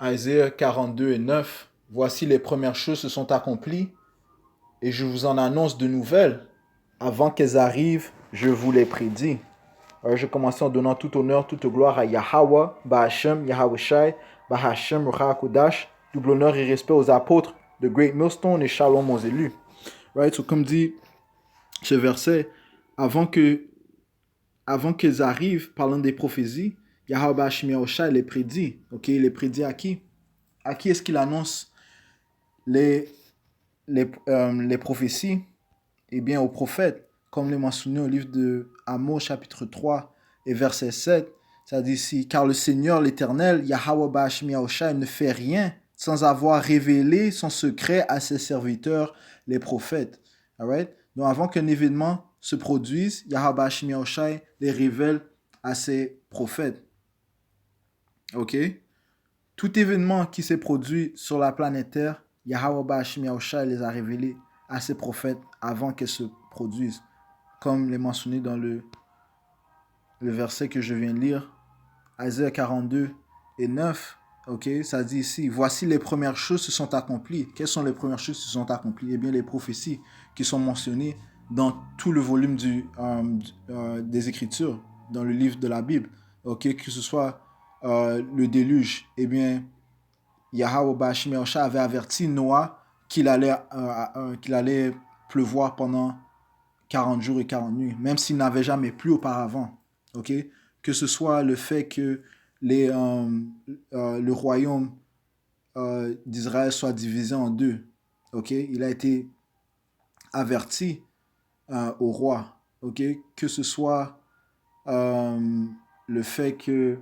Isaïe 42 et 9. Voici les premières choses se sont accomplies et je vous en annonce de nouvelles. Avant qu'elles arrivent, je vous les prédis. Alors, je commence en donnant tout honneur, toute gloire à Yahweh, Bahashem, Yahweh Shai, Bahashem, Ruach double honneur et respect aux apôtres de Great Millstone et Shalom aux élus. Right? So, comme dit ce verset, avant que avant qu'elles arrivent, parlant des prophéties, Yahweh Bahashem Yahweh Shai les prédit. Ok, il les prédit à qui? À qui est-ce qu'il annonce les, les prophéties? Eh bien, aux prophètes, comme les mentionné au livre de Amos, chapitre 3 et verset 7. Ça dit ici, car le Seigneur, l'Éternel, Yahweh Bahashem Yahushua, ne fait rien sans avoir révélé son secret à ses serviteurs, les prophètes. Alright? Donc, avant qu'un événement se produise, Yahweh Bahashem Yahushua les révèle à ses prophètes. Ok? Tout événement qui s'est produit sur la planète Terre, Yahweh Bahashem Yahushua les a révélés à ses prophètes avant qu'elles se produisent. Comme les mentionné dans le verset que je viens de lire, Isaïe 42 et 9, ok, ça dit ici, voici les premières choses se sont accomplies. Quelles sont les premières choses qui se sont accomplies? Eh bien, les prophéties qui sont mentionnées dans tout le volume des Écritures, dans le livre de la Bible, ok, que ce soit le déluge, eh bien, Yahweh Bahashem Yahushua avait averti Noah qu'il allait pleuvoir pendant 40 jours et 40 nuits, même s'il n'avait jamais plu auparavant. Ok, que ce soit le fait que le royaume d'Israël soit divisé en deux. Ok, il a été averti au roi. Ok, que ce soit le fait que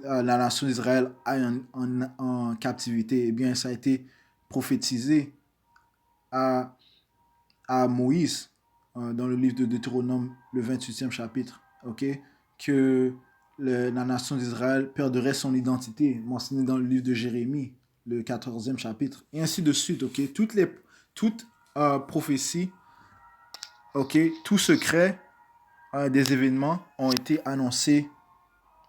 la nation d'Israël aille en captivité, eh bien, ça a été prophétisé à, à Moïse dans le livre de Deutéronome, le 28e chapitre, ok, que la nation d'Israël perdrait son identité, mentionné dans le livre de Jérémie, le 14e chapitre, et ainsi de suite, ok. Toutes prophéties, ok, tout secret des événements ont été annoncés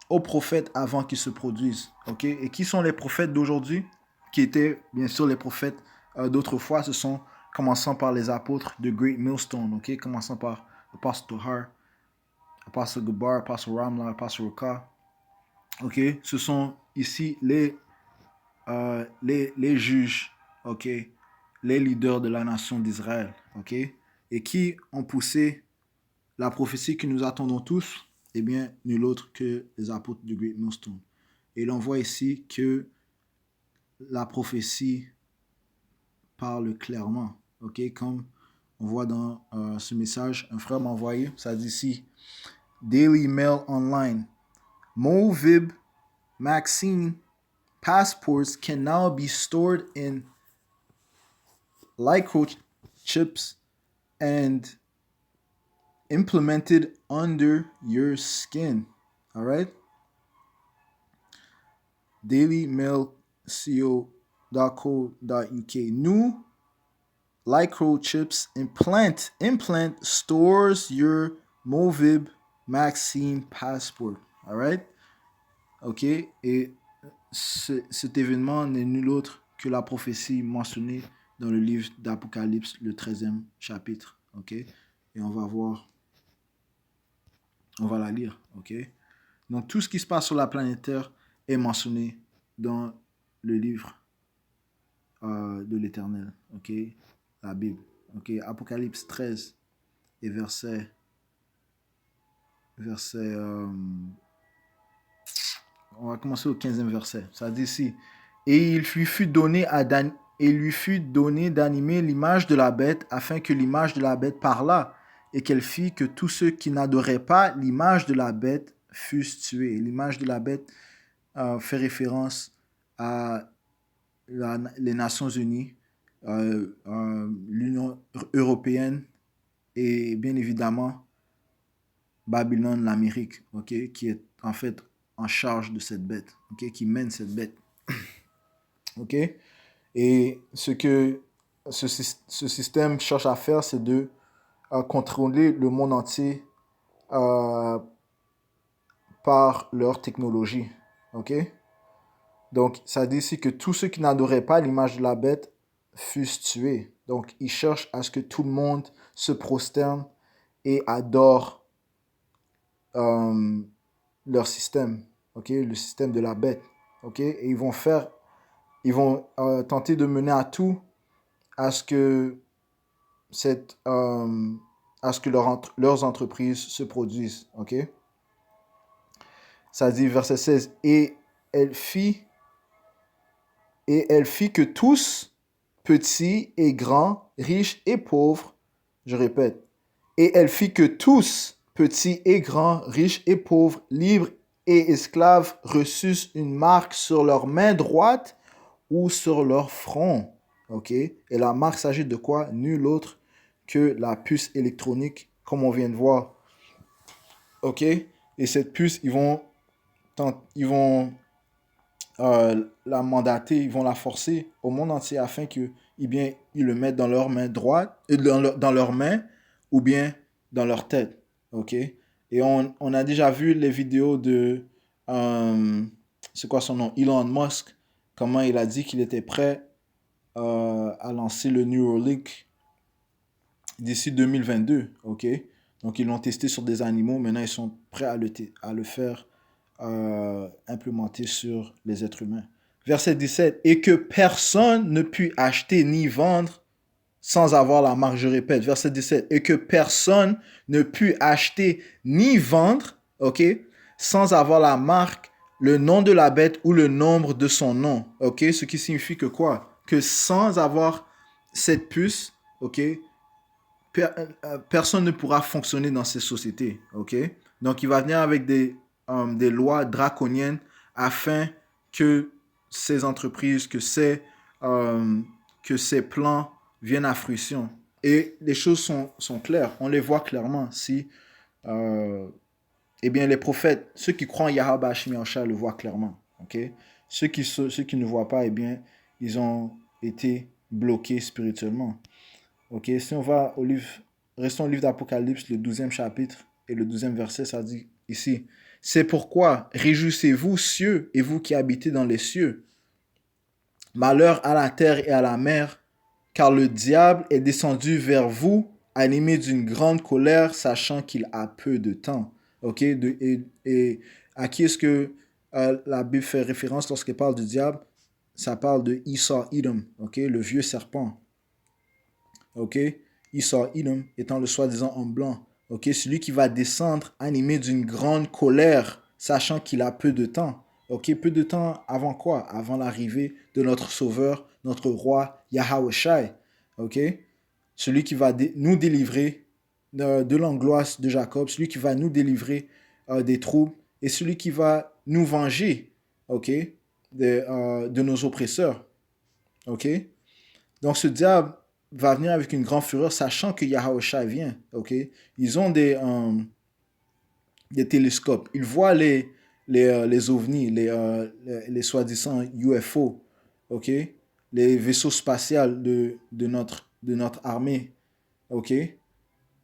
aux prophètes avant qu'ils se produisent. Ok? Et qui sont les prophètes d'aujourd'hui? Qui étaient bien sûr les prophètes d'autrefois. Ce sont, commençant par les apôtres de Great Millstone. Ok? Commençant par Apostle Tohar, Apostle Gabar, Apostle Ramla, Apostle Roka. Ok? Ce sont ici les juges. Ok? Les leaders de la nation d'Israël. Ok? Et qui ont poussé la prophétie que nous attendons tous, eh bien, nul autre que les apôtres du Great Millstone. Et l'on voit ici que la prophétie parle clairement. Ok, comme on voit dans ce message, un frère m'a envoyé, ça dit ici, Daily Mail Online, Movib vaccine passports can now be stored in microchips and implemented under your skin. All right? dailymailco.co.uk. New microchips implant stores your Movib vaccine passport. All right? OK? Et cet événement n'est nul autre que la prophétie mentionnée dans le livre d'Apocalypse, le 13e chapitre. OK? Et on va voir, on va la lire. OK? Donc, tout ce qui se passe sur la planète Terre est mentionné dans le livre de l'Éternel, ok, la Bible, ok, Apocalypse 13 et on va commencer au 15e verset, ça dit ici, et il lui fut donné d'animer l'image de la bête, afin que l'image de la bête parlât, et qu'elle fit que tous ceux qui n'adoraient pas l'image de la bête fussent tués. L'image de la bête fait référence à les Nations Unies, l'Union européenne et bien évidemment Babylone, l'Amérique, ok, qui est en fait en charge de cette bête, ok, qui mène cette bête. Ok? Et ce que ce système cherche à faire, c'est de contrôler le monde entier par leur technologie. OK? Donc, ça dit ici que tous ceux qui n'adoraient pas l'image de la bête fussent tués. Donc, ils cherchent à ce que tout le monde se prosterne et adore euh, leur système, OK? Le système de la bête, OK? Et ils vont tenter de mener à tout à ce que cette, à ce que leurs entreprises se produisent, OK? Ça dit verset 16, elle fit, et elle fit que tous, petits et grands, riches et pauvres, je répète, et elle fit que tous, petits et grands, riches et pauvres, libres et esclaves, reçussent une marque sur leur main droite ou sur leur front. OK? Et la marque s'agit de quoi? Nul autre que la puce électronique, comme on vient de voir. OK? Et cette puce, ils vont la mandater, ils vont la forcer au monde entier afin que, eh bien, ils le mettent dans leur main droite, dans leur main ou bien dans leur tête. OK? Et on a déjà vu les vidéos de, c'est quoi son nom? Elon Musk, comment il a dit qu'il était prêt à lancer le Neuralink d'ici 2022. OK? Donc, ils l'ont testé sur des animaux. Maintenant, ils sont prêts à le faire implémenter sur les êtres humains. Verset 17. Et que personne ne put acheter ni vendre sans avoir la marque. Je répète, verset 17. Et que personne ne put acheter ni vendre, OK, sans avoir la marque, le nom de la bête ou le nombre de son nom. OK? Ce qui signifie que quoi? Que sans avoir cette puce, OK, personne ne pourra fonctionner dans ces sociétés. OK? Donc, il va venir avec des lois draconiennes afin que ces entreprises, que ces plans viennent à fruition. Et les choses sont claires. On les voit clairement. Si, eh bien, les prophètes, ceux qui croient en Yahweh Hashim Yahushua le voient clairement. OK? Ceux qui ne voient pas, eh bien, ils ont été bloqués spirituellement. Ok, si on va au livre, restons au livre d'Apocalypse, le 12e chapitre et le 12e verset, ça dit ici, c'est pourquoi réjouissez-vous cieux et vous qui habitez dans les cieux. Malheur à la terre et à la mer, car le diable est descendu vers vous, animé d'une grande colère, sachant qu'il a peu de temps. Ok, et à qui est-ce que la Bible fait référence lorsqu'elle parle du diable? Ça parle de Esau Edom, ok, le vieux serpent. Ok, Esau Edom étant le soi-disant homme blanc. Ok, celui qui va descendre animé d'une grande colère, sachant qu'il a peu de temps. Ok, peu de temps avant quoi? Avant l'arrivée de notre sauveur, notre roi Yahweh Shai. Ok, celui qui va nous délivrer de l'angoisse de Jacob, celui qui va nous délivrer des troubles et celui qui va nous venger, ok, de nos oppresseurs. Ok, donc ce diable va venir avec une grande fureur, sachant que Yahusha vient. Ok, ils ont des télescopes. Ils voient les ovnis, les soi-disant UFO. Ok, les vaisseaux spatiaux de notre armée. Ok,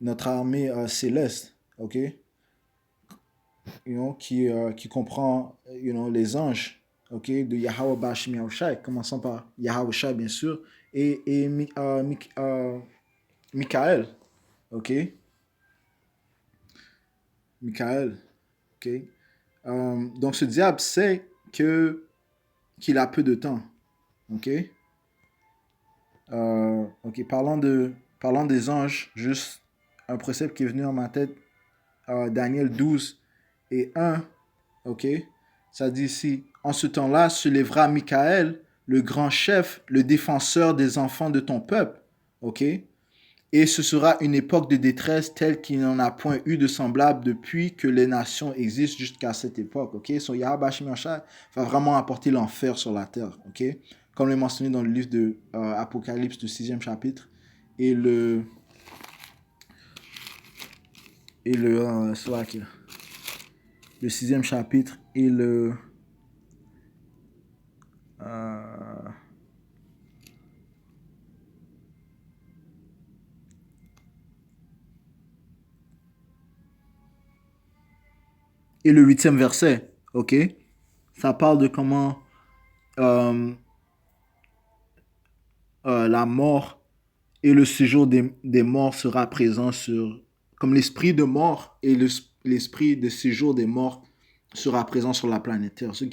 notre armée céleste. Ok, qui comprend les anges. Ok, de Yahweh Bashim Yahushai, commençant par Yahushai bien sûr, et Michael, ok? Michael, ok? Donc ce diable sait qu'il a peu de temps, ok? Ok, parlant des anges, juste un précepte qui est venu en ma tête, Daniel 12 et 1, ok? Ça dit ici, en ce temps-là se lèvera Michael, le grand chef, le défenseur des enfants de ton peuple, ok? Et ce sera une époque de détresse telle qu'il n'en a point eu de semblable depuis que les nations existent jusqu'à cette époque. Ok, so Yahweh Shai va vraiment apporter l'enfer sur la terre. Ok, comme le mentionné dans le livre de Apocalypse du 6e chapitre et c'est là qu'il le 6e chapitre et euh, et le 8e verset. Ok, ça parle de comment euh, la mort et le séjour des morts sera présent sur... Comme l'esprit de mort et l'esprit de séjour des morts sera présent sur la planète Terre. Ce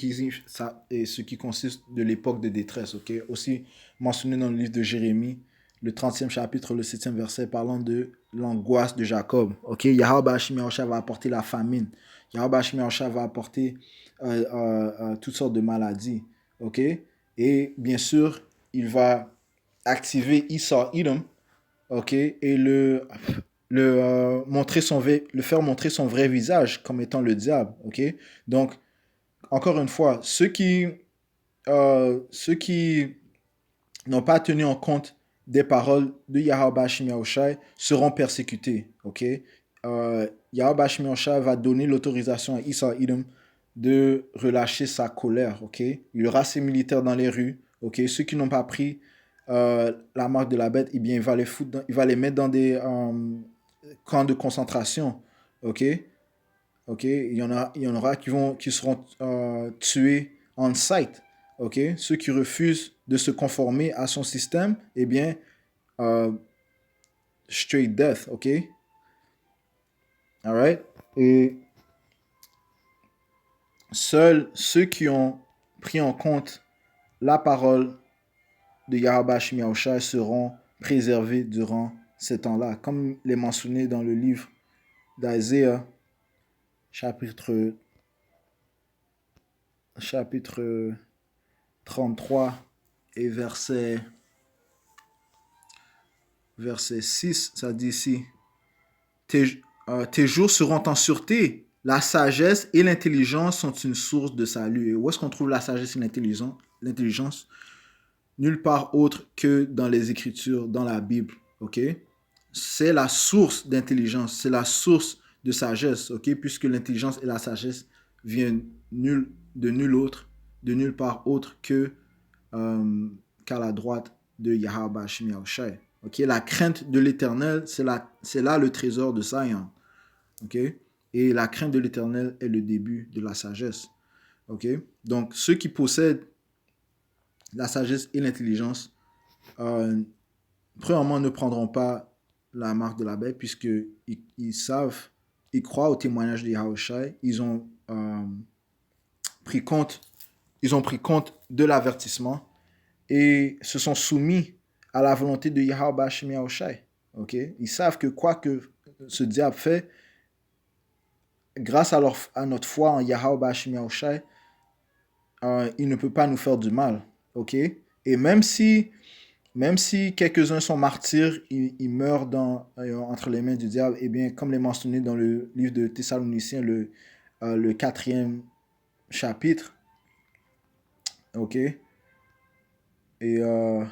qui consiste de l'époque de détresse. Ok. Aussi mentionné dans le livre de Jérémie, le 30e chapitre, le 7e verset, parlant de l'angoisse de Jacob. Ok. Yahweh Hashim Yahushua va apporter la famine. Yahweh Hashim Yahushua va apporter toutes sortes de maladies. Ok. Et bien sûr, il va activer Esau Edom, ok, et le faire montrer son vrai visage comme étant le diable, ok. Donc, encore une fois, ceux qui n'ont pas tenu en compte des paroles de Yahweh Hashem Yahushai seront persécutés, ok. Yahweh Hashem Yahushai va donner l'autorisation à Esau Edom de relâcher sa colère, ok. Il y aura ses militaires dans les rues, ok. Ceux qui n'ont pas pris la marque de la bête, eh bien, il va les mettre dans des camps de concentration, ok. Ok, il y en aura qui seront tués on site, ok. Ceux qui refusent de se conformer à son système, eh bien, euh, straight death, ok. Alright. Et seuls ceux qui ont pris en compte la parole de Yahweh Shemi Yahushua seront préservés durant ces temps-là, comme les mentionné dans le livre d'Isaiah, chapitre, chapitre 33 et verset 6, ça dit ici, tes jours seront en sûreté. La sagesse et l'intelligence sont une source de salut. Et où est-ce qu'on trouve la sagesse et l'intelligence? Nulle part autre que dans les Écritures, dans la Bible. Ok? C'est la source d'intelligence, c'est la source de sagesse. Ok? Puisque l'intelligence et la sagesse viennent de nulle part autre qu'à la droite de Yahweh Shemi Yahushai. Ok? La crainte de l'Éternel, c'est là le trésor de Zion. Ok? Et la crainte de l'Éternel est le début de la sagesse. Ok? Donc, ceux qui possèdent la sagesse et l'intelligence, premièrement, ne prendront pas la marque de la bête, puisqu'ils savent, ils croient au témoignage de Yahushai, pris compte, ils ont pris compte de l'avertissement et se sont soumis à la volonté de Yahweh Hashem Yahushai. Ok? Ils savent que quoi que ce diable fait, grâce à notre foi en Yahweh Hashem Yahushai, il ne peut pas nous faire du mal. Ok? Et même si quelques-uns sont martyrs, ils meurent entre les mains du diable, et bien, comme les mentionné dans le livre de Thessaloniciens, le 4e chapitre, ok? Et le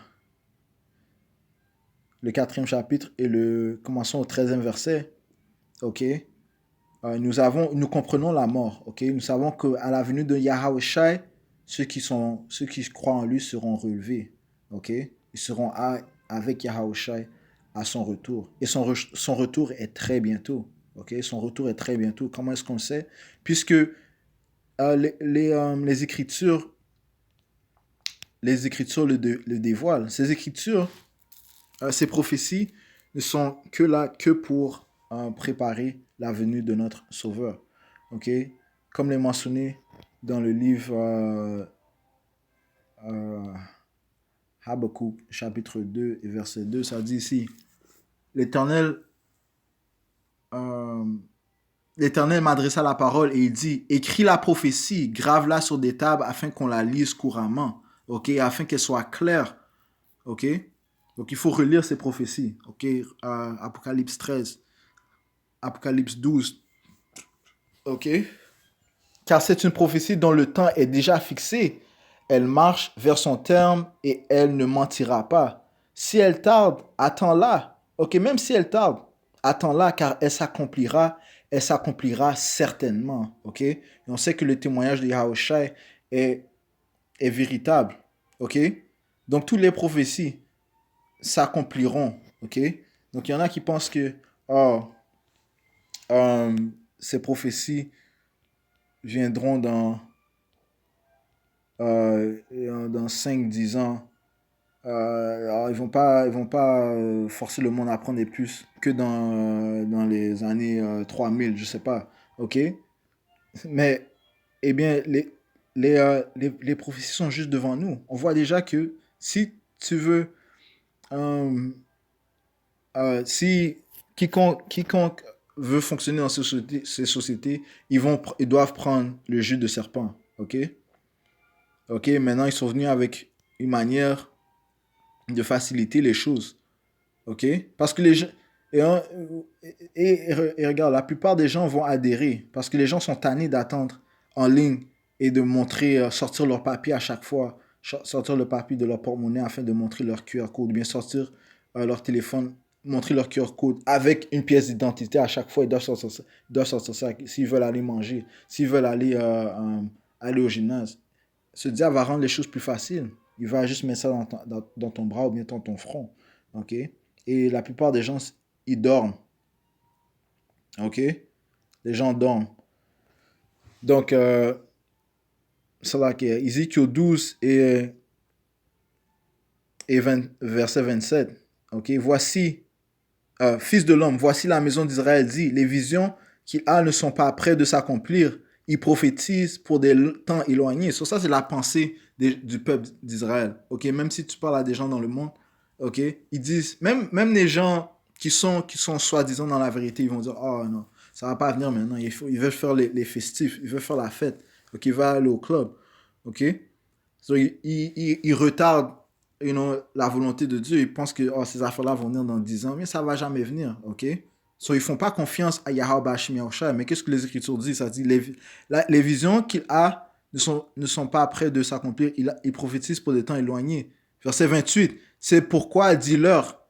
4e chapitre commençons au 13e verset, ok? Nous comprenons la mort, ok? Nous savons qu'à la venue de Yahweh Shai, ceux qui croient en lui seront relevés, ok? Ils seront avec Yahweh Shai à son retour. Et son retour est très bientôt, ok? Son retour est très bientôt. Comment est-ce qu'on le sait? Puisque les Écritures, le dévoilent. Ces Écritures, ces prophéties ne sont que là que pour préparer la venue de notre Sauveur. Ok? Comme les mentionné dans le livre Habakkuk, chapitre 2 et verset 2, ça dit ici, l'Éternel euh, l'Éternel m'adressa la parole et il dit, écris la prophétie, grave-la sur des tables afin qu'on la lise couramment, ok, afin qu'elle soit claire, ok. Donc il faut relire ces prophéties, ok. Apocalypse 13, Apocalypse 12, ok. Car c'est une prophétie dont le temps est déjà fixé. Elle marche vers son terme et elle ne mentira pas. Si elle tarde, attends-la. Ok, même si elle tarde, attends-la car elle s'accomplira certainement. Ok, et on sait que le témoignage de Yahushua est véritable. Ok, donc toutes les prophéties s'accompliront. Ok, donc il y en a qui pensent que, oh, ces prophéties viendront dans 5 10 ans, alors ils vont pas forcer le monde à apprendre plus que dans les années 3000, je sais pas. OK? Mais, eh bien, les prophéties sont juste devant nous. On voit déjà que si tu veux, euh, si quiconque veut fonctionner dans ces sociétés, ils doivent prendre le jus de serpent. OK? OK, maintenant ils sont venus avec une manière de faciliter les choses. OK? Parce que les gens. Et, et regarde, la plupart des gens vont adhérer parce que les gens sont tannés d'attendre en ligne et de montrer, sortir leur papier à chaque fois, sortir le papier de leur porte-monnaie afin de montrer leur QR code, ou bien sortir leur téléphone, montrer leur QR code avec une pièce d'identité à chaque fois. Ils doivent sortir ça s'ils veulent aller manger, s'ils veulent aller, aller au gymnase. Ce diable va rendre les choses plus faciles. Il va juste mettre ça dans ton bras ou bien dans ton front. OK? Et la plupart des gens, ils dorment. OK? Les gens dorment. Donc, c'est là que Ézéchiel 12 et verset 27. OK? Voici, fils de l'homme, voici la maison d'Israël dit, les visions qu'il a ne sont pas près de s'accomplir. Il prophétise pour des temps éloignés. Ça, c'est la pensée du peuple d'Israël. OK? Même si tu parles à des gens dans le monde, OK? Ils disent, même les gens qui sont soi-disant dans la vérité, ils vont dire, oh non, ça va pas venir maintenant. Ils veulent faire les festifs, ils veulent faire la fête. OK? Ils veulent aller au club. OK? So, ils retardent, la volonté de Dieu. Ils pensent que oh, ces affaires-là vont venir dans 10 ans, mais ça va jamais venir. OK? So, ils font pas confiance à Yahweh Bashim Yahushua. Mais qu'est-ce que les Écritures disent? Ça dit les visions qu'il a ne sont pas près de s'accomplir. Il prophétise pour des temps éloignés. Verset 28. C'est pourquoi dis-leur,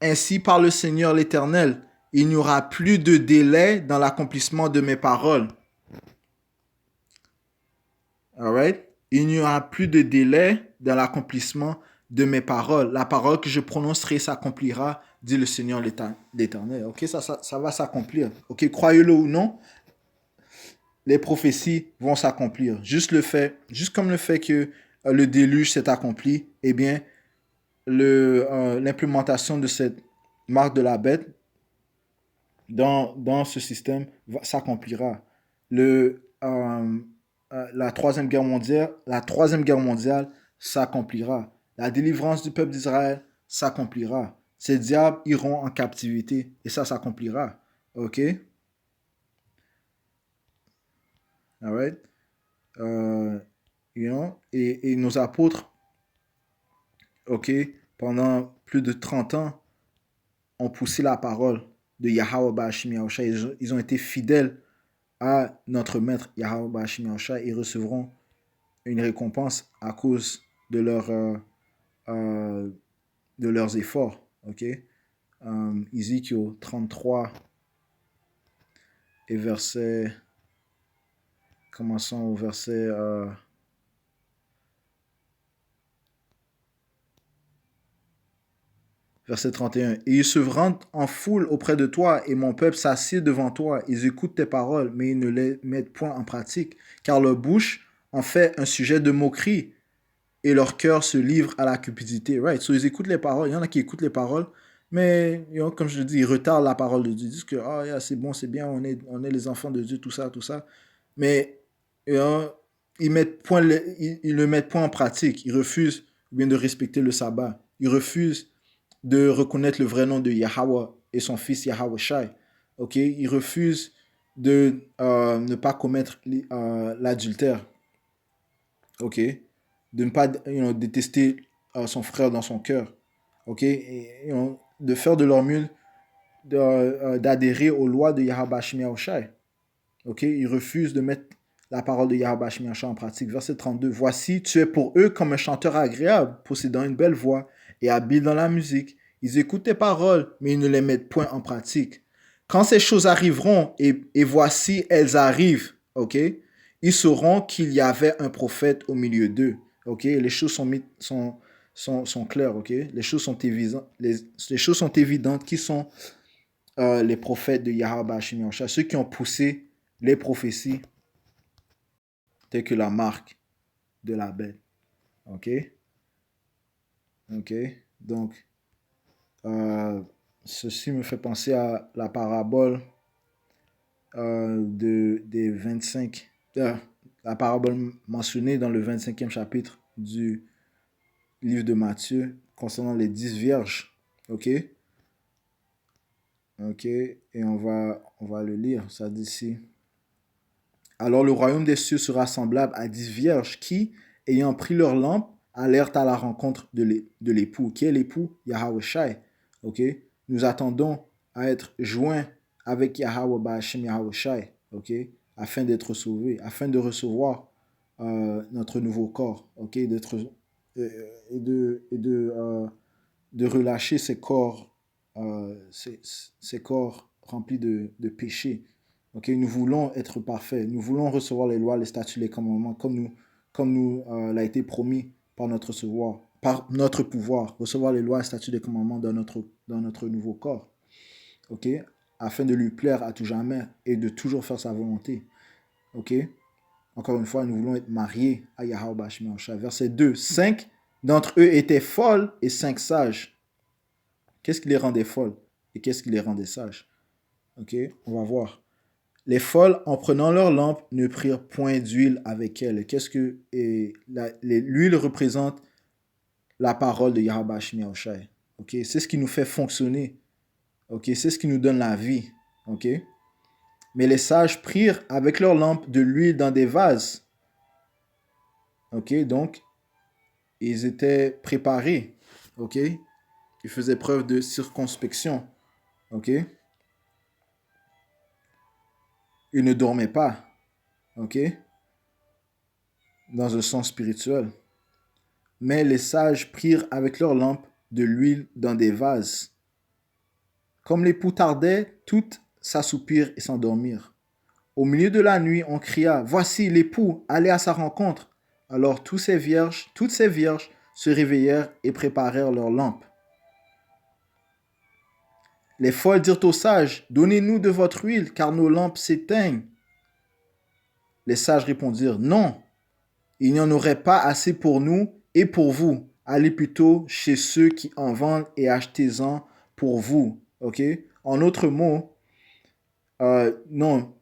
ainsi par le Seigneur l'Éternel, il n'y aura plus de délai dans l'accomplissement de mes paroles. Alright? Il n'y aura plus de délai dans l'accomplissement de mes paroles. La parole que je prononcerai s'accomplira, dit le Seigneur l'Éternel. Ok, ça va s'accomplir. Ok, croyez-le ou non, les prophéties vont s'accomplir. Juste comme le fait que le déluge s'est accompli, eh bien, l'implémentation de cette marque de la bête dans ce système s'accomplira. La troisième guerre mondiale s'accomplira. La délivrance du peuple d'Israël s'accomplira. Ces diables iront en captivité et ça s'accomplira. OK? All right? Et nos apôtres, OK, pendant plus de 30 ans, ont poussé la parole de Yahweh Bashim Yahushua. Ils ont été fidèles à notre maître Yahweh Bashim Yahushua et recevront une récompense à cause de de leurs efforts. OK? Ézéchiel 33 et verset. Commençons au verset. Verset 31. Et ils se rendent en foule auprès de toi, et mon peuple s'assied devant toi. Ils écoutent tes paroles, mais ils ne les mettent point en pratique, car leur bouche en fait un sujet de moquerie, et leur cœur se livre à la cupidité. Right? So, ils écoutent les paroles. Il y en a qui écoutent les paroles, mais comme je le dis, ils retardent la parole de Dieu. Ils disent que oh, yeah, c'est bon, c'est bien, on est les enfants de Dieu, tout ça, tout ça. Mais ils ne mettent point en pratique. Ils refusent bien de respecter le sabbat. Ils refusent de reconnaître le vrai nom de Yahweh et son fils Yahweh Shai. Ok, ils refusent de ne pas commettre l'adultère. Ok, de ne pas détester son frère dans son cœur. Ok, et, de faire de leur mieux d'adhérer aux lois de Yahweh Bashim Yahushai. Ok, ils refusent de mettre la parole de Yahweh Bashim Yahushai en pratique. Verset 32. Voici, tu es pour eux comme un chanteur agréable, possédant une belle voix et habile dans la musique. Ils écoutent tes paroles, mais ils ne les mettent point en pratique. Quand ces choses arriveront, et voici, elles arrivent, ok, ils sauront qu'il y avait un prophète au milieu d'eux. Ok, les choses sont claires, ok, les choses sont évidentes, les choses sont évidentes qui sont les prophètes de Yahweh Bashim Yahushua, ceux qui ont poussé les prophéties telles que la marque de la bête. OK? OK? Donc, ceci me fait penser à la parabole des 25, la parabole mentionnée dans le 25e chapitre du livre de Matthieu concernant les 10 vierges. OK? OK? Et on va le lire. Ça dit ici. Alors le royaume des cieux sera semblable à 10 vierges qui, ayant pris leur lampe, allèrent à la rencontre de l'époux. Qui est l'époux? Yahweh Shai. OK? Nous attendons à être joints avec Yahweh Ba'ashem Yahweh Shai. OK? Afin d'être sauvés, afin de recevoir notre nouveau corps. OK? D'être, de relâcher ces corps, ces corps remplis de péché. Okay? Nous voulons être parfaits. Nous voulons recevoir les lois, les statuts, les commandements, comme nous l'a été promis par par notre pouvoir. Recevoir les lois, les statuts, les commandements dans notre nouveau corps. Okay? Afin de lui plaire à tout jamais et de toujours faire sa volonté. Okay? Encore une fois, nous voulons être mariés à Yahweh Ba'ashem Yahushua. Verset 2. 5 d'entre eux étaient folles et 5 sages. Qu'est-ce qui les rendait folles et qu'est-ce qui les rendait sages? Ok, on va voir. Les folles, en prenant leur lampe, ne prirent point d'huile avec elles. Qu'est-ce que l'huile représente? La parole de Yahweh Ba'ashem Yahushua. Ok, c'est ce qui nous fait fonctionner. Ok, c'est ce qui nous donne la vie. Ok, mais les sages prirent avec leur lampe de l'huile dans des vases. Ok, donc ils étaient préparés. Ok, ils faisaient preuve de circonspection. Ok, ils ne dormaient pas. Ok, dans un sens spirituel. Mais les sages prirent avec leur lampe de l'huile dans des vases. Comme l'époux tardait, toutes s'assoupirent et s'endormirent. Au milieu de la nuit, on cria, voici l'époux, allez à sa rencontre. Alors toutes ces vierges se réveillèrent et préparèrent leurs lampes. Les folles dirent aux sages, donnez-nous de votre huile, car nos lampes s'éteignent. Les sages répondirent, non, il n'y en aurait pas assez pour nous et pour vous. Allez plutôt chez ceux qui en vendent et achetez-en pour vous. Ok? En d'autres mots, non,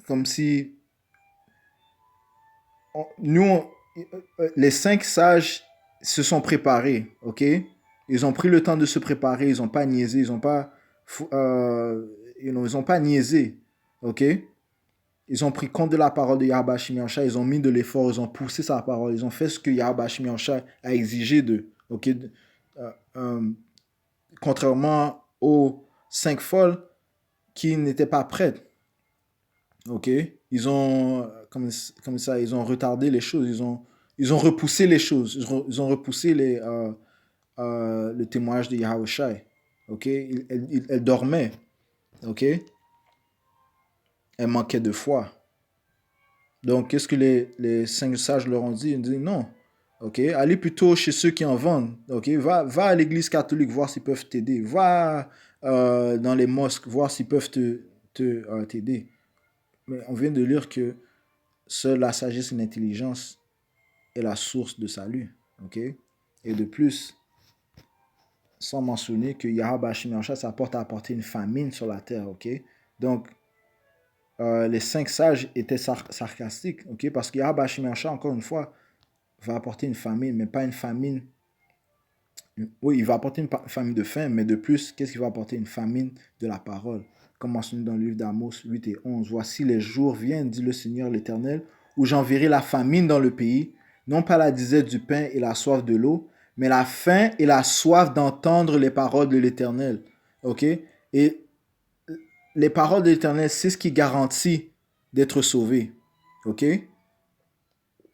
comme si les 5 sages se sont préparés. Ok? Ils ont pris le temps de se préparer. Ils n'ont pas niaisé. Ils ont pas niaisé. Ok? Ils ont pris compte de la parole de Yahweh Ba'ashem Yahushua, ils ont mis de l'effort, ils ont poussé sa parole, ils ont fait ce que Yahweh Ba'ashem Yahushua a exigé d'eux. Okay? Contrairement aux 5 folles qui n'étaient pas prêtes. Okay? Ils ont, comme ça, ils ont retardé les choses, ils ont repoussé les choses, ils ont repoussé le témoignage de Yahweh Shai. Okay? Elle dormait. Okay? Elle manquait de foi. Donc, qu'est-ce que les 5 sages leur ont dit? Ils ont dit non. Ok, allez plutôt chez ceux qui en vendent. Ok, va à l'église catholique voir s'ils peuvent t'aider. Va dans les mosques voir s'ils peuvent t'aider. Mais on vient de lire que seule la sagesse et l'intelligence est la source de salut. Ok, et de plus, sans mentionner que Yahweh Ba'ashem Yahushua s'apporte à apporter une famine sur la terre. Ok, donc les 5 sages étaient sarcastiques, ok, parce que Yahweh Ba'ashem Yahushua, encore une fois, va apporter une famine, mais pas une famine. Oui, il va apporter une famine de faim, mais de plus, qu'est-ce qu'il va apporter? Une famine de la parole. Comme mentionné dans le livre d'Amos 8 et 11. Voici les jours viennent, dit le Seigneur l'Éternel, où j'enverrai la famine dans le pays, non pas la disette du pain et la soif de l'eau, mais la faim et la soif d'entendre les paroles de l'Éternel. Ok? Et les paroles de l'Éternel, c'est ce qui garantit d'être sauvé. Ok?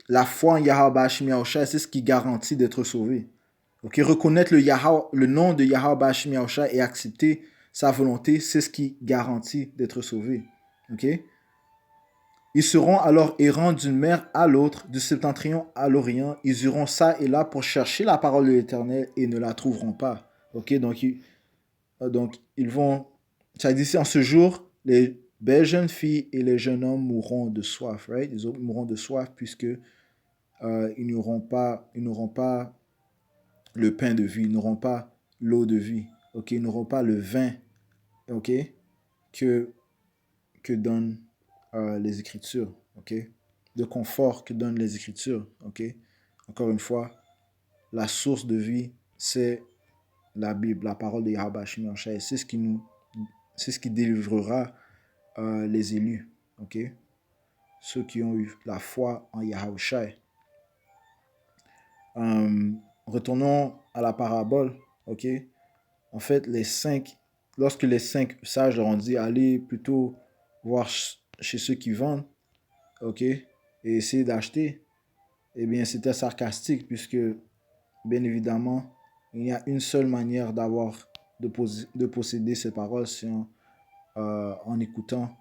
La foi en Yahweh Ba'ashem Yahushua, c'est ce qui garantit d'être sauvé. Ok, reconnaître le nom de Yahweh Ba'ashem Yahushua et accepter sa volonté, c'est ce qui garantit d'être sauvé. Ok? Ils seront alors errants d'une mer à l'autre, du septentrion à l'orient. Ils iront ça et là pour chercher la parole de l'Éternel et ne la trouveront pas. Ok, donc ils vont. Ça dit ici en ce jour, les belles jeunes filles et les jeunes hommes mourront de soif, right? Ils mourront de soif puisque ils n'auront pas le pain de vie, ils n'auront pas l'eau de vie, ok, ils n'auront pas le vin, ok, que, que donnent les Écritures, ok, le confort que donnent les Écritures, ok. Encore une fois, la source de vie, c'est la Bible, la parole de Yahweh Hashem Yahushua. C'est ce qui délivrera les élus, ok, ceux qui ont eu la foi en Yahushua. Retournons à la parabole, ok. En fait, lorsque les 5 sages leur ont dit, allez plutôt voir chez ceux qui vendent, ok, et essayer d'acheter, eh bien, c'était sarcastique, puisque, bien évidemment, il y a une seule manière de posséder ces paroles, c'est en écoutant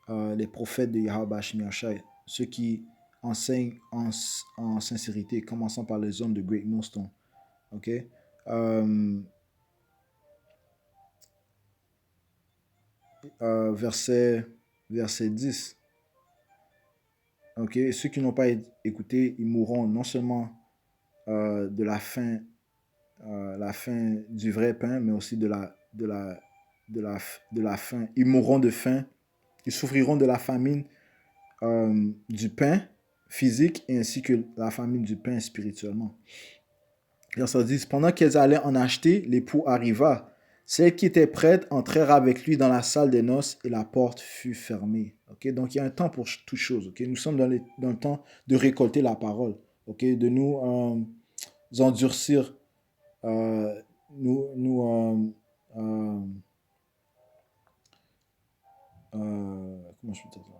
les prophètes de Yahweh Hashem Yahushua, ceux qui enseignent en sincérité, commençant par les hommes de Great Millstone. Ok? Verset 10. Ok? Ceux qui n'ont pas écouté, ils mourront non seulement de la faim du vrai pain, mais aussi de la faim. Ils mourront de faim. Ils souffriront de la famine du pain physique et ainsi que la famine du pain spirituellement. Verset 10. Pendant qu'elles allaient en acheter, l'époux arriva. Celles qui étaient prêtes entrèrent avec lui dans la salle des noces et la porte fut fermée. Okay? Donc il y a un temps pour toute chose. Okay? Nous sommes dans le temps de récolter la parole. Okay? De nous endurcir. Comment je peux dire ça?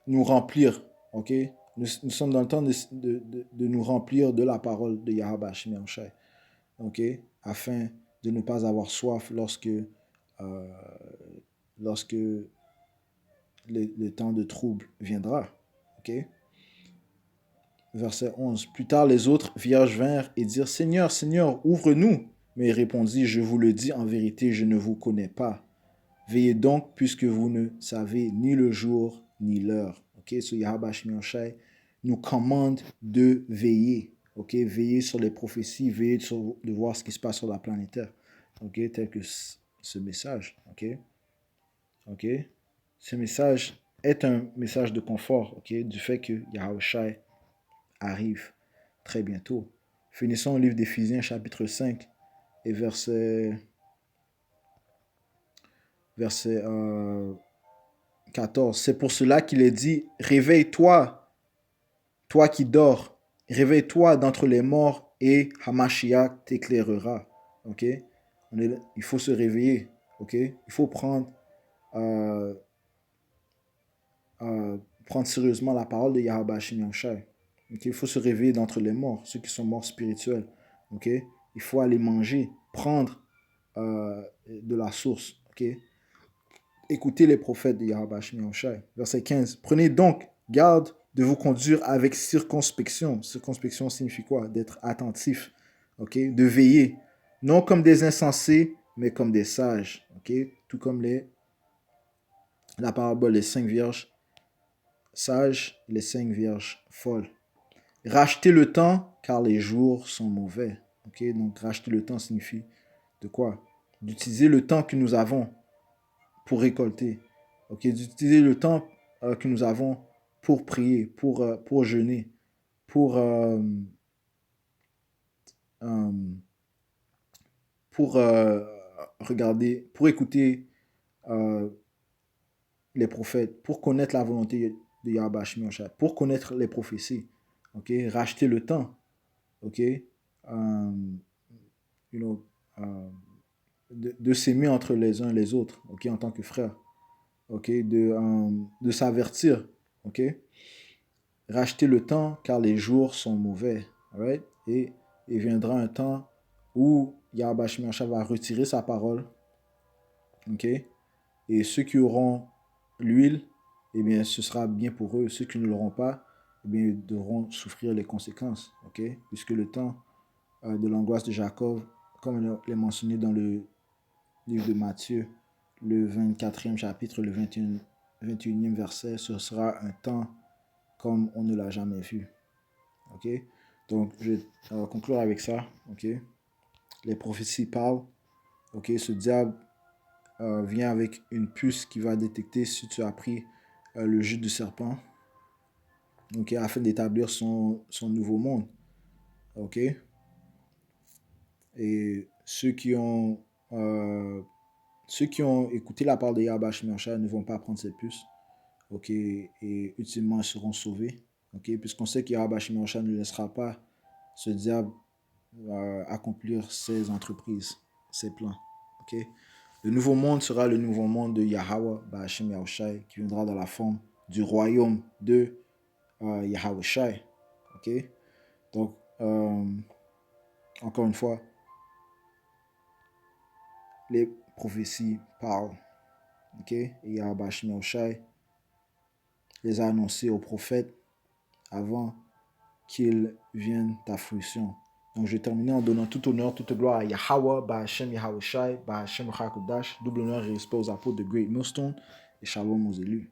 Nous remplir, ok? Nous sommes dans le temps de nous remplir de la parole de Yahweh Hashem Yahushua, ok? Afin de ne pas avoir soif lorsque le temps de trouble viendra, ok? Verset 11. Plus tard, les autres vierges vinrent et dirent, Seigneur, Seigneur, ouvre-nous. Mais il répondit, je vous le dis en vérité, je ne vous connais pas. Veillez donc, puisque vous ne savez ni le jour ni l'heure. Ok, so Yahweh Hashem Yahushua nous commande de veiller. Ok, veiller sur les prophéties, veiller de voir ce qui se passe sur la planète Terre. Ok, tel que ce message. Ok, ok. Ce message est un message de confort. Ok, du fait que Yahushua arrive très bientôt. Finissons le livre d'Éphésiens, chapitre 5 et verset 14. C'est pour cela qu'il est dit, réveille-toi, toi qui dors, réveille-toi d'entre les morts et Hamashiach t'éclairera. Ok? Il faut se réveiller. Ok? Il faut prendre sérieusement la parole de Yahweh Hashem Yahushua. Ok? Il faut se réveiller d'entre les morts, ceux qui sont morts spirituels. Ok? Il faut aller manger, prendre de la source. Ok? Écoutez les prophètes de Yahweh Hashem Yahushua. Verset 15. Prenez donc garde de vous conduire avec circonspection. Circonspection signifie quoi? D'être attentif. Ok? De veiller. Non comme des insensés, mais comme des sages. Ok? Tout comme la parabole des 5 vierges sages et les 5 vierges folles. Racheter le temps, car les jours sont mauvais. Ok? Donc, racheter le temps signifie de quoi? D'utiliser le temps que nous avons pour récolter. Ok, d'utiliser le temps que nous avons pour prier, pour jeûner, pour, pour regarder, pour écouter les prophètes, pour connaître la volonté de Yahweh Hashem Yahushua, pour connaître les prophéties. Ok, racheter le temps. Ok, you know, de s'aimer entre les uns et les autres. Ok, en tant que frères. Ok, de s'avertir. Ok, racheter le temps car les jours sont mauvais. Right? Et il viendra un temps où Yahweh Hashem Yahushua va retirer sa parole. Ok, et ceux qui auront l'huile, eh bien, ce sera bien pour eux. Ceux qui ne l'auront pas, eh bien, ils devront souffrir les conséquences. Ok, puisque le temps de l'angoisse de Jacob, comme il est mentionné dans le livre de Matthieu, le 24e chapitre, le 21e verset, ce sera un temps comme on ne l'a jamais vu. Ok? Donc, je vais conclure avec ça. Ok? Les prophéties parlent. Ok? Ce diable vient avec une puce qui va détecter si tu as pris le jus du serpent. Ok? Afin d'établir son nouveau monde. Ok? Et ceux qui ont écouté la parole de Yahweh Shemashah ne vont pas prendre cette puce. Ok? Et ultimement, ils seront sauvés. Ok? Puisqu'on sait que Yahweh Shemashah ne laissera pas ce diable accomplir ses entreprises, ses plans. Ok? Le nouveau monde sera le nouveau monde de Yahweh Ba'ashem Yahushai, qui viendra dans la forme du royaume de Yahushai. Ok? Donc, encore une fois, les prophéties parlent. Ok? Et Yahweh Ba'ashem Yahushai les a annoncées aux prophètes avant qu'ils viennent à fruition. Donc, je vais terminer en donnant tout honneur, toute gloire à Yahweh, Ba'ashem Yahushai, Ba'ashem Chakodash, double honneur et respect aux apôtres de Great Millstone et shalom aux élus.